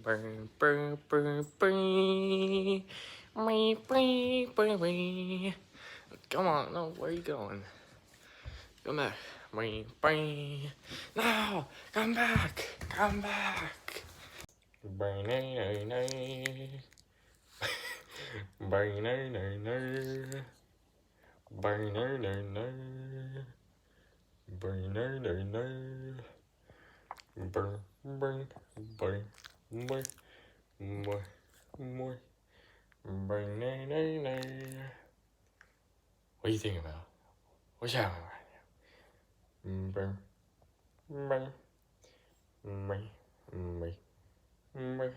Brrrr, brrrr, brrrr, brrrr. Brrrr, brrrr, brrrr, brrrr. Come on, no, where are you going? Come back. Brrrr, brrrr. No, come back, come back. Brrrr, nay, nay, nay. Brrrr, nay, nay, nay. Brrrr, nay, nay, nay. Brrrr, nay, nay, nay. Brrrr, brrrr, brrrr, brrrr, brrrr, brrrr. Brrrr, nay, nay, nay. What are you thinking about? What's happening right now? Brrrr, brrrr, brrrr, brrrr, brrrr.